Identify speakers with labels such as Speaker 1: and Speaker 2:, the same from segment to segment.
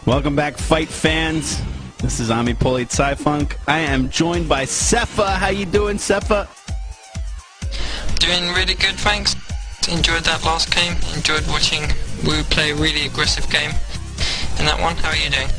Speaker 1: Welcome back, fight fans. This is Amipolite Sci-Funk. I am joined by Sefa. How you doing, Sefa?
Speaker 2: Doing really good, thanks. Enjoyed that last game. Enjoyed watching Wu play a really aggressive game in that one. How are you doing?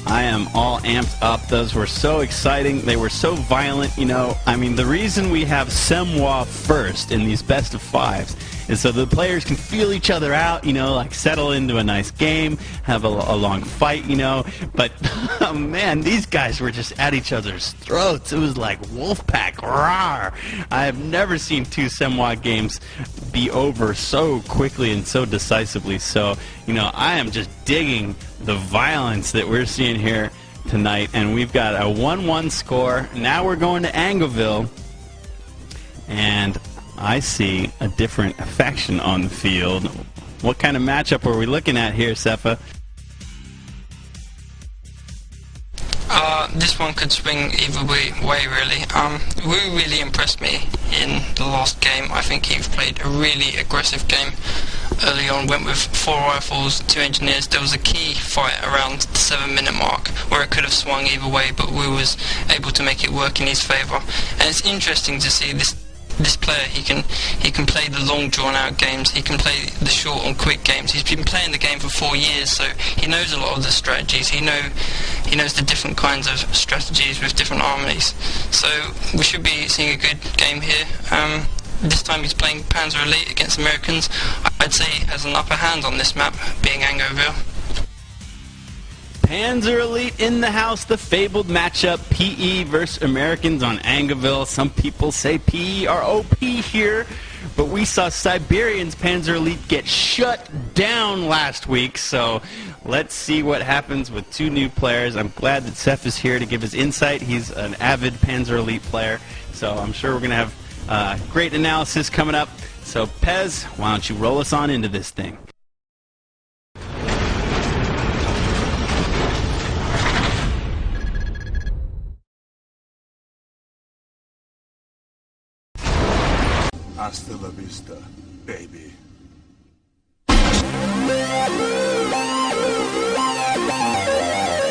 Speaker 1: I am all amped up. Those were so exciting. They were so violent, you know. I mean, the reason we have Semwa first in these best of fives is so the players can feel each other out, you know, like settle into a nice game, have a long fight, you know. But, oh man, these guys were just at each other's throats. It was like Wolfpack, rawr. I have never seen two Semwa games be over so quickly and so decisively. So, you know, I am just digging the violence that we're seeing here tonight. And we've got a 1-1 score. Now we're going to Angerville. And I see a different faction on the field. What kind of matchup are we looking at here, Sefa?
Speaker 2: This one could swing either way, really. Wu really impressed me in the last game. I think he played a really aggressive game early on, went with 4 rifles, 2 engineers. There was a key fight around the 7-minute mark where it could have swung either way, but Wu was able to make it work in his favour. And it's interesting to see this player. He can play the long drawn out games, he can play the short and quick games. He's been playing the game for 4 years, so he knows a lot of the strategies. He knows the different kinds of strategies with different armies. So we should be seeing a good game here. This time he's playing Panzer Elite against Americans. I'd say he has an upper hand on this map, being Angerville.
Speaker 1: Panzer Elite in the house, the fabled matchup, PE versus Americans on Angerville. Some people say PE are OP here, but we saw Siberians Panzer Elite get shut down last week, so let's see what happens with 2 new players. I'm glad that Seth is here to give his insight. He's an avid Panzer Elite player, so I'm sure we're going to have great analysis coming up. So Pez, why don't you roll us on into this thing?
Speaker 3: Hasta la vista, baby.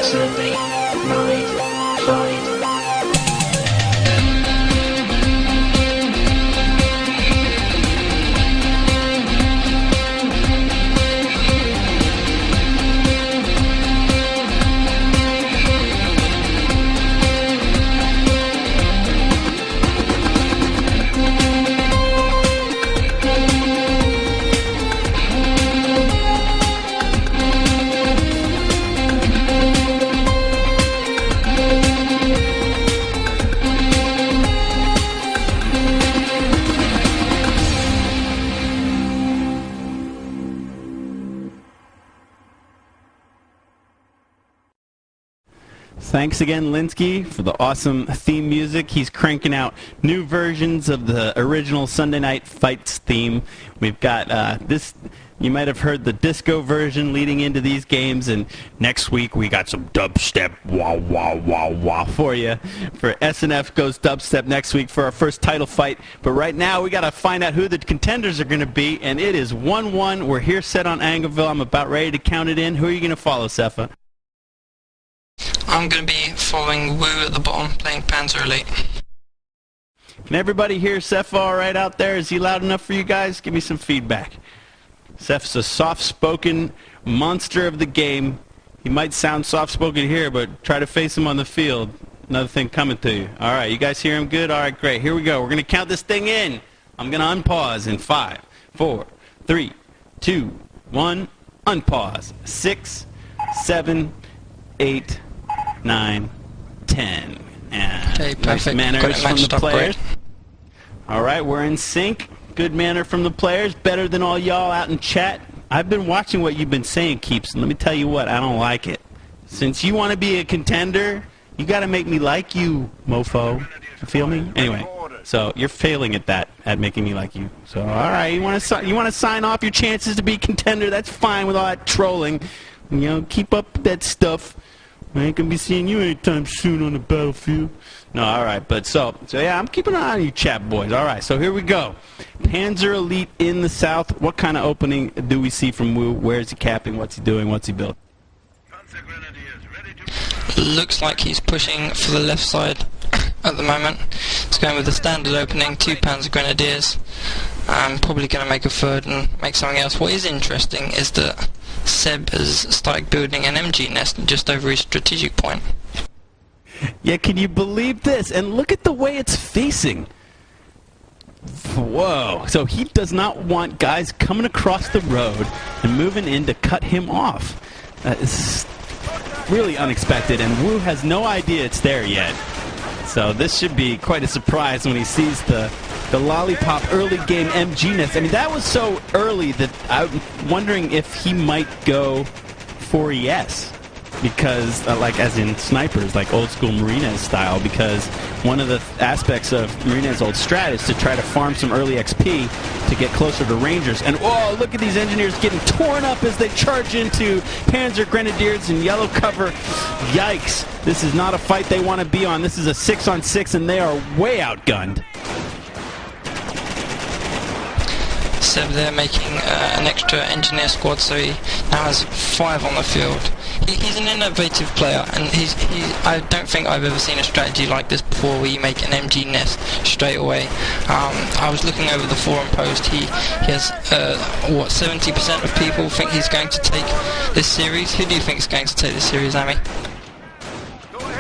Speaker 4: Survey, ride, flight.
Speaker 1: Thanks again, Linsky, for the awesome theme music. He's cranking out new versions of the original Sunday Night Fights theme. We've got this, you might have heard the disco version leading into these games, and next week we got some dubstep wah wah wah wah for you. For SNF goes dubstep next week for our first title fight, but right now we got to find out who the contenders are going to be, and it is 1-1. We're here set on Angerville. I'm about ready to count it in. Who are you going to follow, Sefa?
Speaker 2: I'm going to be following Wu at the bottom, playing Panzer Elite.
Speaker 1: Can everybody hear Sefa all right out there? Is he loud enough for you guys? Give me some feedback. Seth's a soft-spoken monster of the game. He might sound soft-spoken here, but try to face him on the field. Another thing coming to you. All right, you guys hear him good? All right, great. Here we go. We're going to count this thing in. I'm going to unpause in 5, 4, 3, 2, 1. Unpause. 6, 7, 8, 9, 10. And
Speaker 2: okay, perfect.
Speaker 1: Nice manners from the players.
Speaker 2: Great.
Speaker 1: All right, we're in sync. Good manner from the players. Better than all y'all out in chat. I've been watching what you've been saying, Keeps, and let me tell you what, I don't like it. Since you want to be a contender, you got to make me like you, mofo. You feel me? Anyway, so you're failing at that, at making me like you. So, all right, you want to sign off your chances to be contender? That's fine with all that trolling. You know, keep up that stuff. I ain't gonna be seeing you anytime soon on the battlefield. No, all right, but so yeah, I'm keeping an eye on you, chat boys. All right, so here we go. Panzer Elite in the south. What kind of opening do we see from Wu? Where is he capping? What's he doing? What's he building?
Speaker 2: looks like he's pushing for the left side at the moment. He's going with the standard opening, 2 Panzer Grenadiers. Probably going to make a third and make something else. What is interesting is that Seb has started building an MG nest just over his strategic point.
Speaker 1: Yeah, can you believe this? And look at the way it's facing. Whoa. So he does not want guys coming across the road and moving in to cut him off. It's really unexpected, and Wu has no idea it's there yet. So this should be quite a surprise when he sees the lollipop early game MG nest. I mean, that was so early that I'm wondering if he might go 4ES. Because, like, as in snipers, like old school Marines style, because one of the aspects of Marines' old strat is to try to farm some early XP to get closer to Rangers. And, oh, look at these engineers getting torn up as they charge into Panzer Grenadiers in yellow cover. Yikes. This is not a fight they want to be on. This is a 6-on-6, and they are way outgunned.
Speaker 2: Seb there making an extra engineer squad, so he now has 5 on the field. He's an innovative player, and I don't think I've ever seen a strategy like this before, where you make an MG nest straight away. I was looking over the forum post. He has what, 70% of people think he's going to take this series. Who do you think is going to take this series, Amy?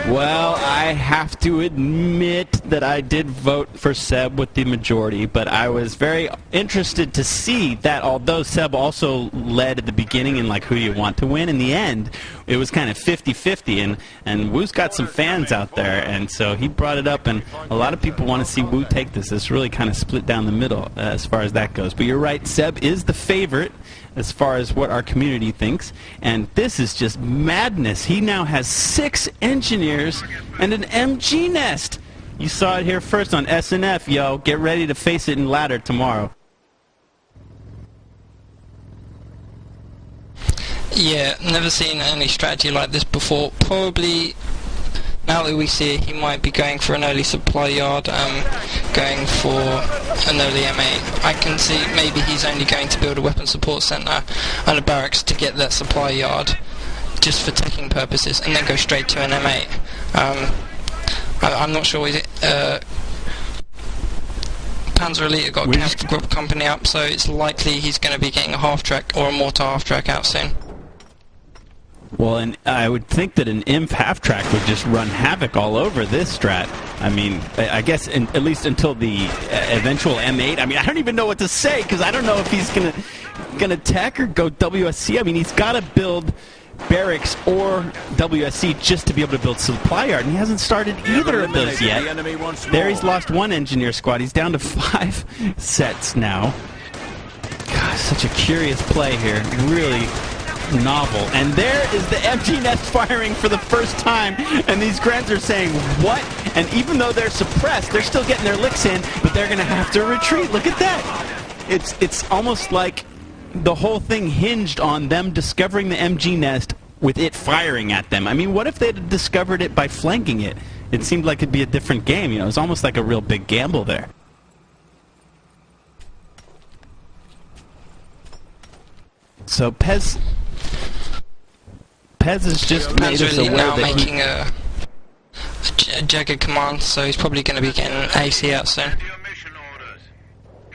Speaker 1: Well, I have to admit that I did vote for Seb with the majority, but I was very interested to see that although Seb also led at the beginning in like who you want to win, in the end it was kind of 50-50, and Wu's got some fans out there, and so he brought it up, and a lot of people want to see Wu take this. It's really kind of split down the middle as far as that goes. But you're right, Seb is the favorite as far as what our community thinks, and this is just madness. He now has 6 engineers and an MG nest. You saw it here first on SNF, yo. Get ready to face it in ladder tomorrow.
Speaker 2: Yeah, never seen any strategy like this before. Probably, now that we see it, he might be going for an early supply yard, going for an early M8. I can see maybe he's only going to build a weapon support centre and a barracks to get that supply yard, just for taking purposes, and then go straight to an M8. I'm not sure. Panzer Elite got a group company up, so it's likely he's going to be getting a half-track or a mortar half-track out soon.
Speaker 1: Well, and I would think that an IMP half-track would just run havoc all over this strat. I mean, I guess at least until the eventual M8. I mean, I don't even know what to say, because I don't know if he's gonna tech or go WSC. I mean, he's got to build barracks or WSC just to be able to build supply yard, and he hasn't started either of those yet. There he's lost 1 engineer squad. He's down to 5 sets now. God, such a curious play here. Really novel. And there is the MG nest firing for the first time, and these Grens are saying, what? And even though they're suppressed, they're still getting their licks in, but they're going to have to retreat. Look at that. It's almost like the whole thing hinged on them discovering the MG nest with it firing at them. I mean, what if they had discovered it by flanking it? It seemed like it'd be a different game. You know, it was almost like a real big gamble there. So Pez has just made us aware
Speaker 2: now
Speaker 1: that
Speaker 2: making a jagged command, so he's probably going to be getting an AC out soon.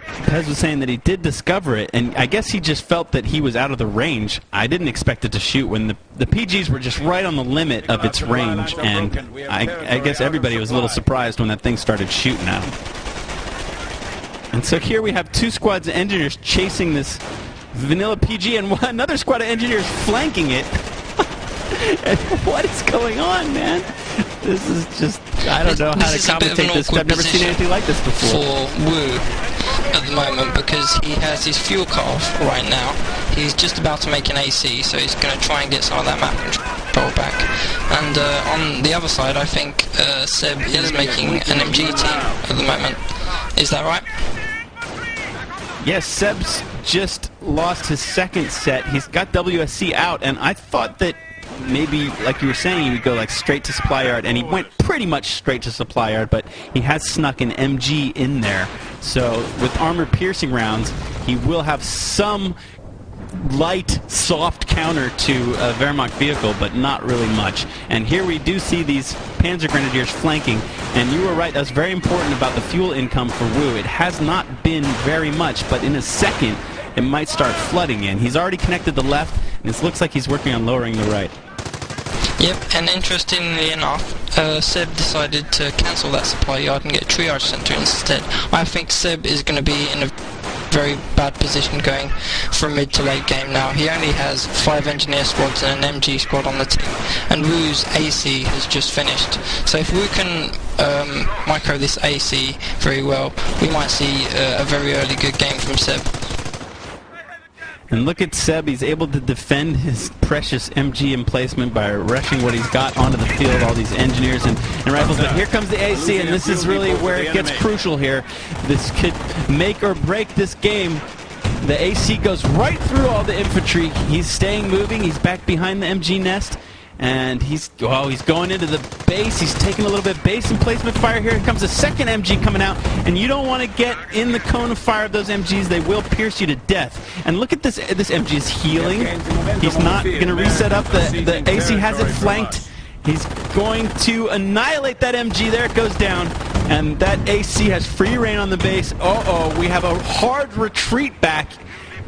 Speaker 1: Pez was saying that he did discover it, and I guess he just felt that he was out of the range. I didn't expect it to shoot when the PGs were just right on the limit of its range, and I guess everybody was a little surprised when that thing started shooting at him. And so here we have 2 squads of engineers chasing this vanilla PG, and another squad of engineers flanking it. And what is going on, man? This is just, I don't know how to commentate this. I've never seen anything like this before.
Speaker 2: For Wu at the moment, because he has his fuel cut off right now. He's just about to make an AC, so he's going to try and get some of that map control back. And on the other side, I think Seb is making an MG team at the moment. Is that right?
Speaker 1: Yes, Seb's just lost his 2nd set. He's got WSC out, and I thought that maybe, like you were saying, he would go like straight to supply yard, and he went pretty much straight to supply yard, but he has snuck an MG in there. So with armor piercing rounds, he will have some light, soft counter to a Wehrmacht vehicle, but not really much. And here we do see these Panzer Grenadiers flanking, and you were right, that's very important about the fuel income for Wu. It has not been very much, but in a second, it might start flooding in. He's already connected the left, and it looks like he's working on lowering the right.
Speaker 2: Yep, and interestingly enough, Seb decided to cancel that supply yard and get a triage center instead. I think Seb is going to be in a very bad position going from mid to late game now. He only has 5 engineer squads and an MG squad on the team, and Wu's AC has just finished. So if Wu can micro this AC very well, we might see a very early good game from Seb.
Speaker 1: And look at Seb, he's able to defend his precious MG emplacement by rushing what he's got onto the field, all these engineers and rifles. But here comes the AC, and this is really where it gets crucial here. This could make or break this game. The AC goes right through all the infantry. He's staying moving, he's back behind the MG nest. And he's going into the base. He's taking a little bit of base emplacement fire here. Here comes a second MG coming out, and you don't want to get in the cone of fire of those MGs. They will pierce you to death. And look at this. This MG is healing. He's not going to reset up. The AC has it flanked. He's going to annihilate that MG. There it goes down. And that AC has free reign on the base. Uh-oh, we have a hard retreat back.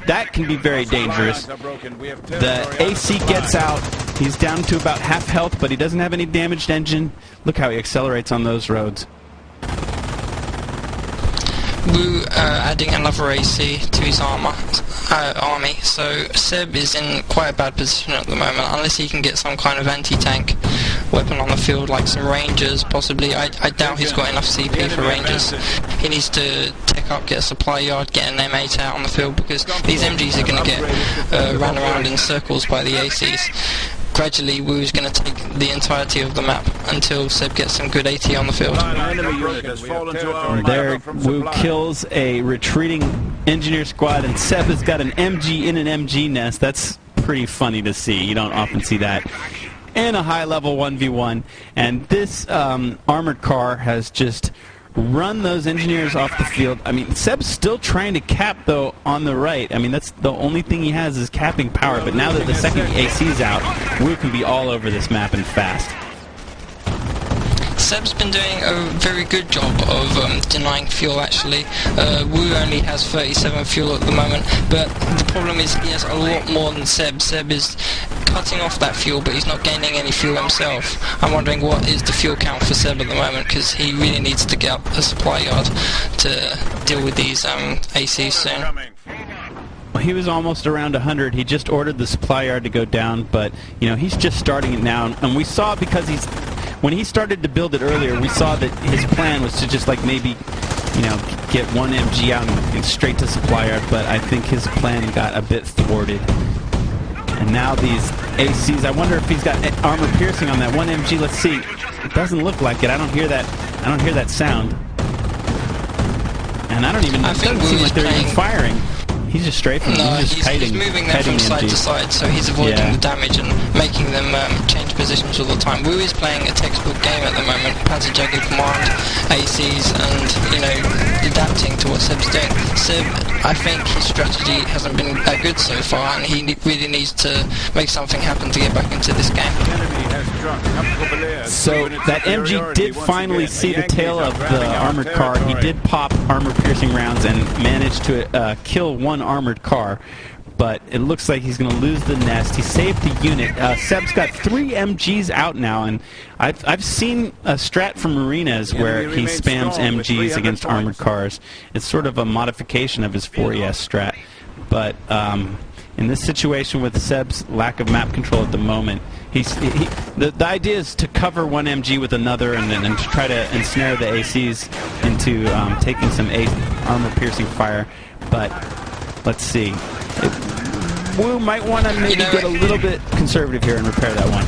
Speaker 1: That can be very dangerous. The AC gets out. He's down to about half health, but he doesn't have any damaged engine. Look how he accelerates on those roads.
Speaker 2: Wu adding another AC to his army, so Seb is in quite a bad position at the moment, unless he can get some kind of anti-tank weapon on the field, like some Rangers, possibly. I doubt he's got enough CP for Rangers. He needs to tech up, get a supply yard, get an M8 out on the field, because these MGs are going to get ran around in circles by the ACs. Gradually, Wu's going to take the entirety of the map until Seb gets some good AT on the field.
Speaker 1: There, Wu kills a retreating engineer squad, and Seb has got an MG in an MG nest. That's pretty funny to see. You don't often see that in a high-level 1v1. And this armored car has just run those engineers off the field. I mean, Seb's still trying to cap, though, on the right. I mean, that's the only thing he has is capping power. But now that the second AC's out, Wu can be all over this map and fast.
Speaker 2: Seb's been doing a very good job of denying fuel, actually. Wu only has 37 fuel at the moment, but the problem is he has a lot more than Seb. Seb is cutting off that fuel, but he's not gaining any fuel himself. I'm wondering what is the fuel count for Seb at the moment, because he really needs to get up a supply yard to deal with these ACs soon.
Speaker 1: He was almost around 100. He just ordered the supply yard to go down, but you know, he's just starting it now, and we saw, because when he started to build it earlier, we saw that his plan was to just like maybe, you know, get one MG out and straight to supply yard, but I think his plan got a bit thwarted. And now these ACs, I wonder if he's got armor piercing on that one MG. Let's see. It doesn't look like it. I don't hear that sound. And I don't even know. It doesn't seem like they're even firing. He's just strafing.
Speaker 2: No,
Speaker 1: he's just
Speaker 2: he's moving them from side to side, so he's avoiding the damage and making them change positions all the time. Wu is playing a textbook game at the moment, Panzerjäger Command, ACs, and, you know, adapting to what Seb's doing. Seb, I think his strategy hasn't been that good so far, and he really needs to make something happen to get back into this game.
Speaker 1: So that MG did finally see the tail of the armored car. He did pop armor-piercing rounds and managed to kill one armored car, but it looks like he's going to lose the nest. He saved the unit. Seb's got 3 MGs out now, and I've seen a strat from Marinas where he spams MGs against armored cars. It's sort of a modification of his 4ES strat, but in this situation with Seb's lack of map control at the moment, the idea is to cover one MG with another and to try to ensnare the ACs into taking some armor-piercing fire, but let's see. Wu might want to maybe get a little bit conservative here and repair that one.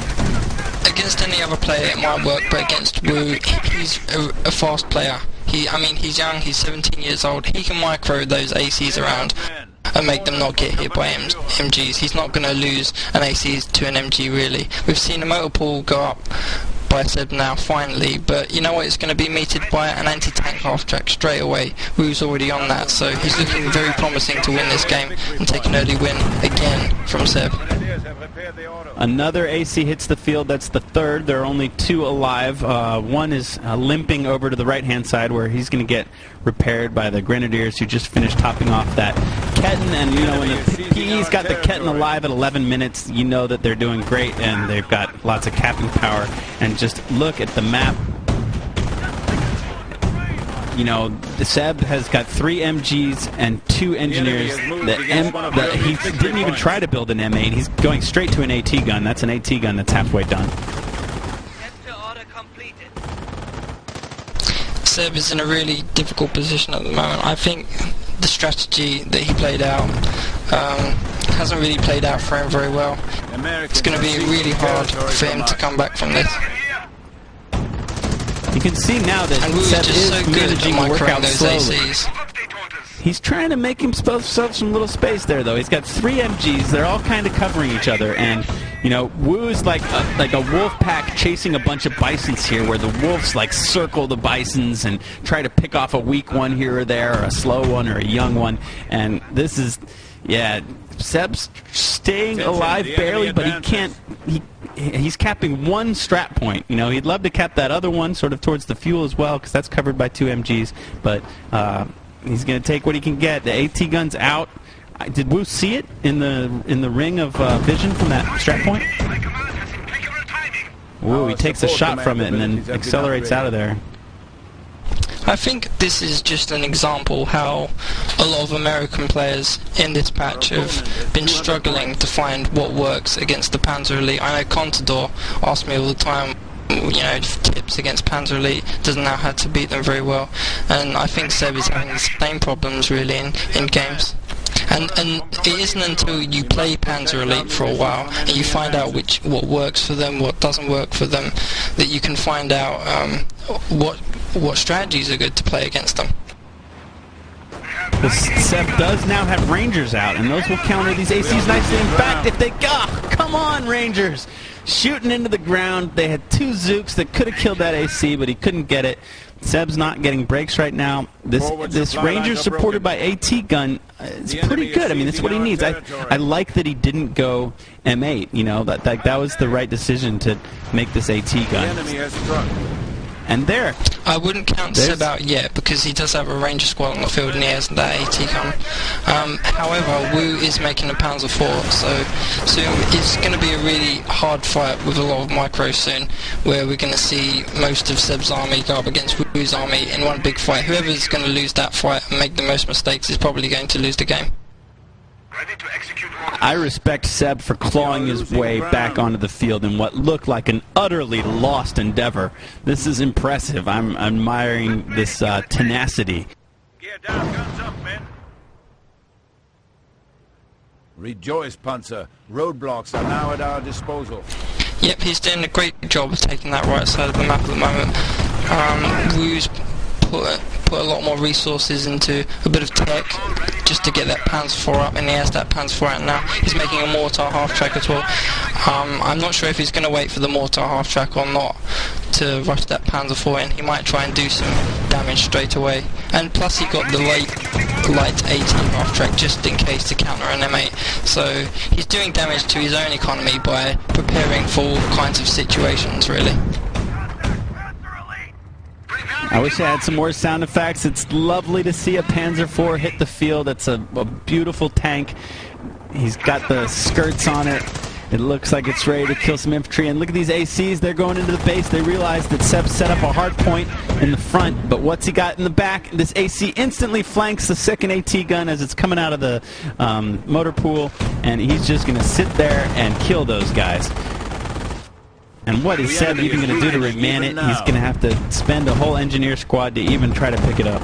Speaker 2: Against any other player it might work, but against Wu, he's a fast player. I mean, he's young, he's 17 years old, he can micro those ACs around and make them not get hit by MGs. He's not going to lose an AC to an MG, really. We've seen a motor pool go up by Seb now, finally, but you know what, it's going to be meted by an anti-tank half-track straight away. Wu's already on that, so he's looking very promising to win this game and take an early win again from Seb.
Speaker 1: Another AC hits the field. That's the third. There are only 2 alive. One is limping over to the right-hand side where he's going to get repaired by the Grenadiers who just finished topping off that Ketten. And, you know, when the PE's got the Ketten alive at 11 minutes, you know that they're doing great, and they've got lots of capping power. And just look at the map. You know, Seb has got 3 MGs and 2 engineers. He didn't even try to build an M8. He's going straight to an AT gun. That's an AT gun that's halfway done.
Speaker 2: Seb is in a really difficult position at the moment. I think the strategy that he played out hasn't really played out for him very well. It's going to be really hard for him to come back from this.
Speaker 1: You can see now that Seb is managing to work out slowly. He's trying to make himself some little space there, though. He's got 3 MGs. They're all kind of covering each other, and you know, Wu's like a wolf pack chasing a bunch of bisons here, where the wolves like circle the bisons and try to pick off a weak one here or there, or a slow one, or a young one. And this is, yeah, Seb's staying alive barely, but he can't. He's capping 1 strat point. You know, he'd love to cap that other one sort of towards the fuel as well, because that's covered by 2 MGs. But he's going to take what he can get. The AT gun's out. Did Wu see it in the ring of vision from that strat point? Wu, he takes a shot from it and then accelerates out of there.
Speaker 2: I think this is just an example how a lot of American players in this patch have been struggling to find what works against the Panzer Elite. I know Contador asks me all the time, you know, tips against Panzer Elite, doesn't know how to beat them very well, and I think Seb is having the same problems really in games. And it isn't until you play Panzer Elite for a while and you find out what works for them, what doesn't work for them, that you can find out what strategies are good to play against them.
Speaker 1: Well, Seb does now have Rangers out, and those will counter these ACs nicely. In fact, if they... come on, Rangers! Shooting into the ground. They had 2 Zooks that could have killed that AC, but he couldn't get it. Seb's not getting breaks right now. This Ranger supported by AT gun is pretty good. I mean, that's what he needs. I like that he didn't go M8. You know, that was the right decision to make this AT gun. And there.
Speaker 2: I wouldn't count Seb out yet because he does have a Ranger squad on the field and he has that AT gun. However, Wu is making a Panzer IV, so it's going to be a really hard fight with a lot of micros soon, where we're going to see most of Seb's army go up against Wu's army in one big fight. Whoever's going to lose that fight and make the most mistakes is probably going to lose the game.
Speaker 1: I respect Seb for clawing his way back onto the field in what looked like an utterly lost endeavor. This is impressive. I'm admiring this tenacity.
Speaker 3: Gear down, guns up, men. Rejoice, Panzer. Roadblocks are now at our disposal.
Speaker 2: Yep, he's doing a great job of taking that right side of the map at the moment. Wu's put a lot more resources into a bit of tech just to get that Panzer IV up, and he has that Panzer IV out now. He's making a mortar half-track as well. I'm not sure if he's going to wait for the mortar half-track or not to rush that Panzer IV in. He might try and do some damage straight away. And plus he got the light 18 half-track just in case to counter an M8. So he's doing damage to his own economy by preparing for all kinds of situations, really.
Speaker 1: I wish I had some more sound effects. It's lovely to see a Panzer IV hit the field. It's a beautiful tank. He's got the skirts on it. It looks like it's ready to kill some infantry. And look at these ACs. They're going into the base. They realize that Seb set up a hard point in the front. But what's he got in the back? This AC instantly flanks the second AT gun as it's coming out of the motor pool. And he's just going to sit there and kill those guys. And what is Seb even going to do to reman it? He's going to have to spend a whole engineer squad to even try to pick it up.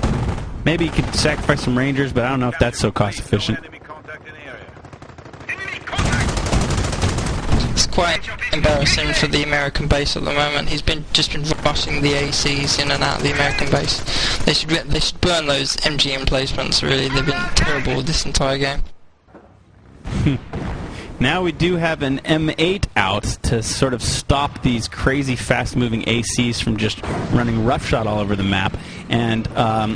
Speaker 1: Maybe he could sacrifice some Rangers, but I don't know if that's so cost efficient.
Speaker 2: It's quite embarrassing for the American base at the moment. He's just been rushing the ACs in and out of the American base. They should burn those MG emplacements. Really, they've been terrible this entire game.
Speaker 1: Now we do have an M8 out to sort of stop these crazy fast-moving ACs from just running roughshod all over the map. And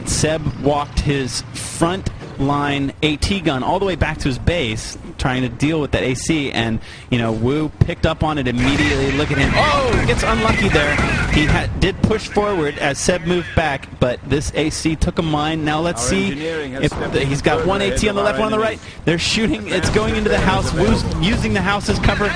Speaker 1: Seb walked his front line AT gun all the way back to his base, trying to deal with that AC, and Wu picked up on it immediately. Look at him. Oh, gets unlucky there. He did push forward as Seb moved back, but this AC took a mine. Now let's see if he's got one AT on the left, one on the right. They're shooting. It's going into the house. Wu's using the house as cover.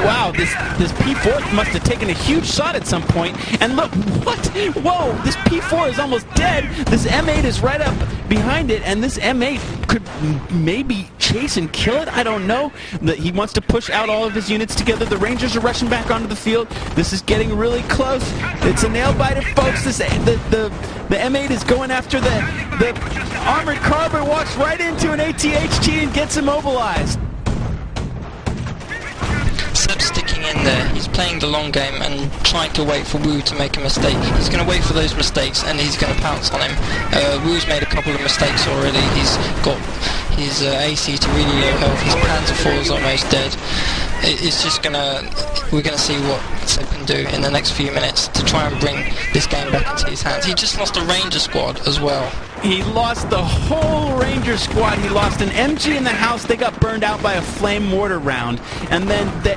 Speaker 1: Wow, this P4 must have taken a huge shot at some point. And look, what? Whoa, this P4 is almost dead. This M8 is right up behind it, and this M8 could maybe chase and kill it. I don't know. He wants to push out all of his units together. The Rangers are rushing back onto the field. This is getting really close. It's a nail-biter, folks. The M8 is going after the armored car, but walks right into an ATHT and gets immobilized.
Speaker 2: Seb's sticking in there. He's playing the long game and trying to wait for Wu to make a mistake. He's going to wait for those mistakes and he's going to pounce on him. Wu's made a couple of mistakes already. He's got his AC to really low health. His Panzer IV is almost dead. It's just we're gonna see what Seb can do in the next few minutes to try and bring this game back into his hands. He just lost a Ranger squad as well.
Speaker 1: He lost the whole Ranger squad. He lost an MG in the house. They got burned out by a flame mortar round, and then the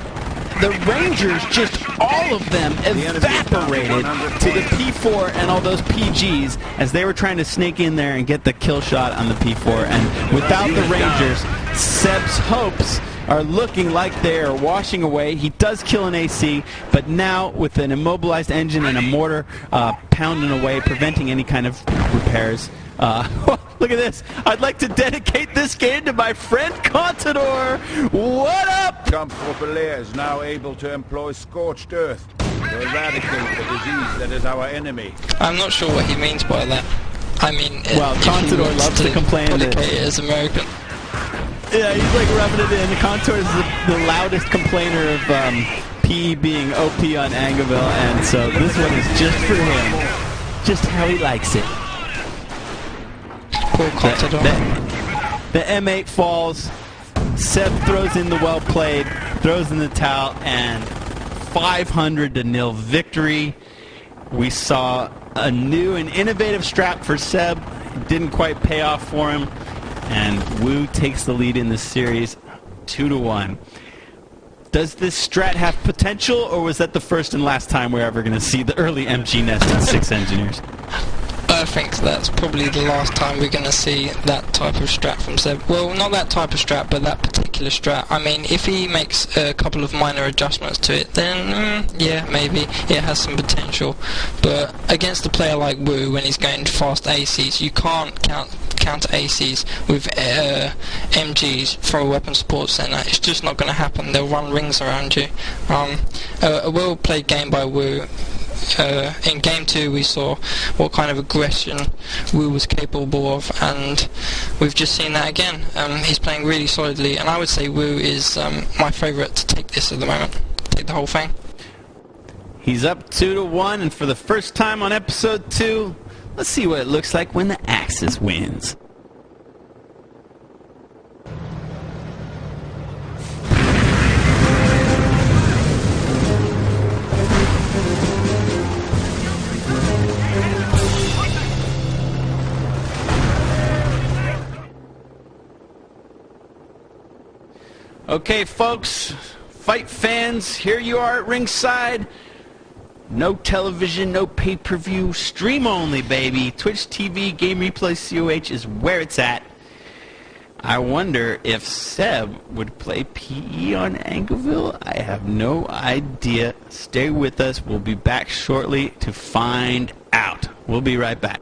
Speaker 1: Rangers, just all of them, evaporated to the P4 and all those PGs as they were trying to sneak in there and get the kill shot on the P4. And without the Rangers, Seb's hopes are looking like they are washing away. He does kill an AC, but now with an immobilized engine and a mortar pounding away, preventing any kind of repairs. Look at this. I'd like to dedicate this game to my friend Contador. What up?
Speaker 3: Comfortably is now able to employ scorched earth to eradicate the disease that is our enemy.
Speaker 2: I'm not sure what he means by that. I mean,
Speaker 1: well, Contador loves to complain that
Speaker 2: as American.
Speaker 1: Yeah, he's like rubbing it in. Contador is the loudest complainer of PE being OP on Angeville, and so this one is just for him. Just how he likes it.
Speaker 2: Poor Contador.
Speaker 1: The M8 falls. Seb throws in the well played, throws in the towel, and 500-0 victory. We saw a new and innovative strat for Seb. Didn't quite pay off for him. And Wu takes the lead in this series 2-1. Does this strat have potential, or was that the first and last time we're ever going to see the early MG nest in 6 engineers?
Speaker 2: I think that's probably the last time we're going to see that type of strat from Seb. Well, not that type of strat, but that particular strat. I mean, if he makes a couple of minor adjustments to it, then yeah, maybe it has some potential. But against a player like Wu, when he's going fast ACs, you can't counter ACs with MGs for a weapon support center. It's just not going to happen. They'll run rings around you. A well-played game by Wu. In Game 2 we saw what kind of aggression Wu was capable of, and we've just seen that again. He's playing really solidly, and I would say Wu is my favourite to take this at the moment. Take the whole thing.
Speaker 1: He's up 2-1, and for the first time on episode 2, let's see what it looks like when the Axis wins. Okay, folks, fight fans, here you are at ringside. No television, no pay-per-view, stream only, baby. Twitch TV, GameReplaysCoH is where it's at. I wonder if Seb would play PE on Angeville. I have no idea. Stay with us. We'll be back shortly to find out. We'll be right back.